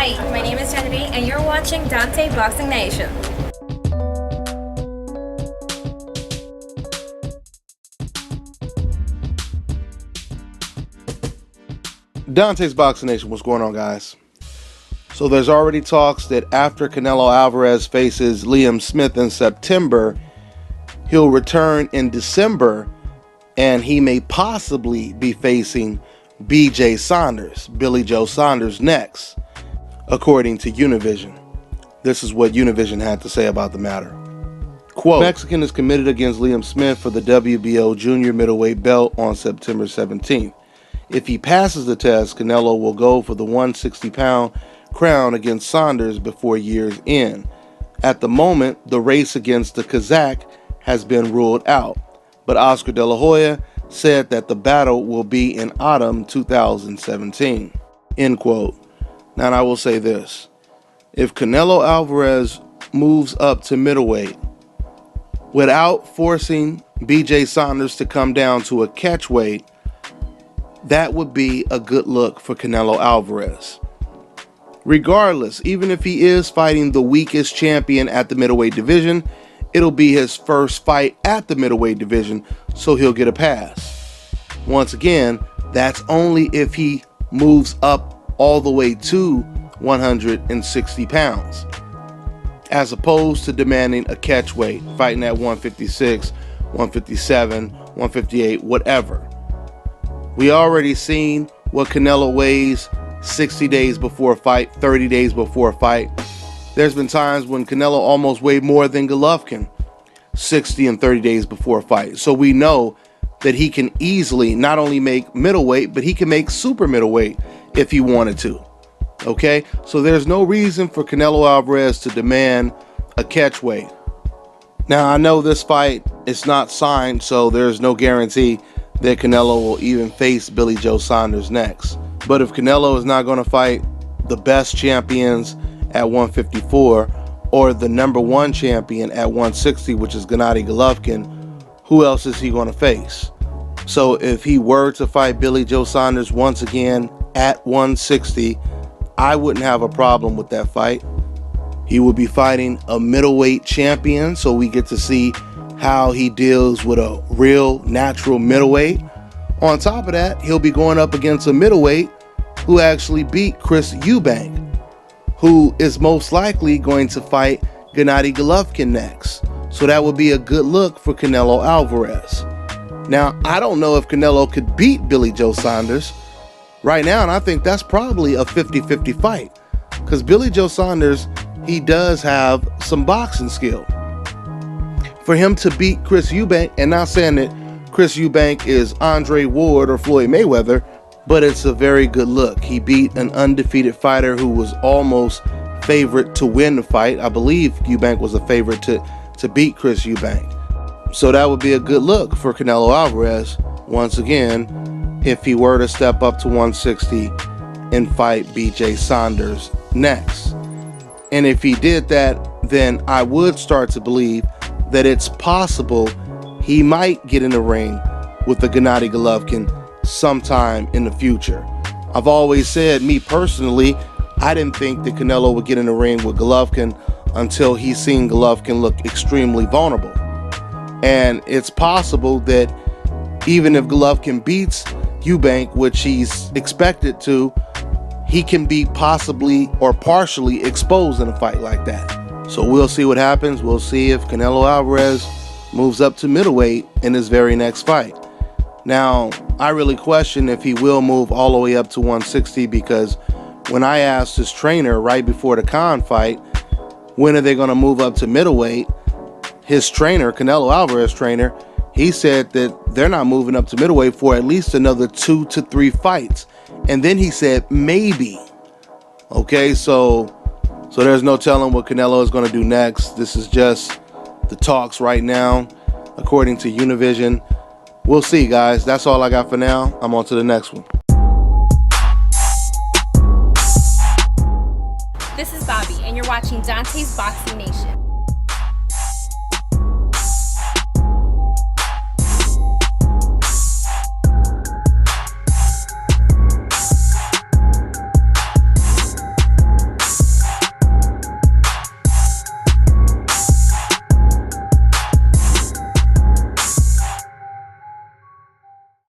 Hi, my name is Genevieve and you're watching Dante Boxing Nation. Dante's Boxing Nation, what's going on, guys? So there's already talks that after Canelo Alvarez faces Liam Smith in September, he'll return in December and he may possibly be facing BJ Saunders, Billy Joe Saunders, next, according to Univision. This is what Univision had to say about the matter. Quote, Mexican is committed against Liam Smith for the WBO junior middleweight belt on September 17th. If he passes the test, Canelo will go for the 160-pound crown against Saunders before year's end. At the moment, the race against the Kazakh has been ruled out, but Oscar De La Hoya said that the battle will be in autumn 2017. End quote. Now, I will say this. If Canelo Alvarez moves up to middleweight without forcing BJ Saunders to come down to a catchweight, that would be a good look for Canelo Alvarez. Regardless, even if he is fighting the weakest champion at the middleweight division, it'll be his first fight at the middleweight division, so he'll get a pass. Once again, that's only if he moves up all the way to 160 pounds, as opposed to demanding a catchweight, fighting at 156, 157, 158, whatever. We already seen what Canelo weighs 60 days before a fight, 30 days before a fight. There's been times when Canelo almost weighed more than Golovkin 60 and 30 days before a fight. So we know that he can easily not only make middleweight, but he can make super middleweight if he wanted to. Okay? So there's no reason for Canelo Alvarez to demand a catchweight. Now, I know this fight is not signed, so there's no guarantee that Canelo will even face Billy Joe Saunders next. But if Canelo is not going to fight the best champions at 154 or the number one champion at 160, which is Gennady Golovkin, who else is he going to face? So if he were to fight Billy Joe Saunders once again at 160, I wouldn't have a problem with that fight. He would be fighting a middleweight champion, so we get to see how he deals with a real natural middleweight. On top of that, he'll be going up against a middleweight who actually beat Chris Eubank, who is most likely going to fight Gennady Golovkin next. So that would be a good look for Canelo Alvarez. Now, I don't know if Canelo could beat Billy Joe Saunders right now, and I think that's probably a 50-50 fight, because Billy Joe Saunders, he does have some boxing skill. For him to beat Chris Eubank, and not saying that Chris Eubank is Andre Ward or Floyd Mayweather, but it's a very good look. He beat an undefeated fighter who was almost favorite to win the fight. I believe Eubank was a favorite to beat Chris Eubank. So that would be a good look for Canelo Alvarez, once again, if he were to step up to 160 and fight BJ Saunders next. And if he did that, then I would start to believe that it's possible he might get in the ring with the Gennady Golovkin sometime in the future. I've always said, me personally, I didn't think that Canelo would get in the ring with Golovkin until he's seen Golovkin look extremely vulnerable. And it's possible that even if Golovkin beats Eubank, which he's expected to, he can be possibly or partially exposed in a fight like that. So we'll see what happens. We'll see if Canelo Alvarez moves up to middleweight in his very next fight. Now, I really question if he will move all the way up to 160, because when I asked his trainer right before the Khan fight, when are they going to move up to middleweight, his trainer, Canelo Alvarez trainer, he said that they're not moving up to middleweight for at least another 2 to 3 fights. And then he said maybe. Okay, so there's no telling what Canelo is going to do next. This is just the talks right now, according to Univision. We'll see, guys. That's all I got for now. I'm on to the next one. This is Bobby, and you're watching Dante's Boxing Nation.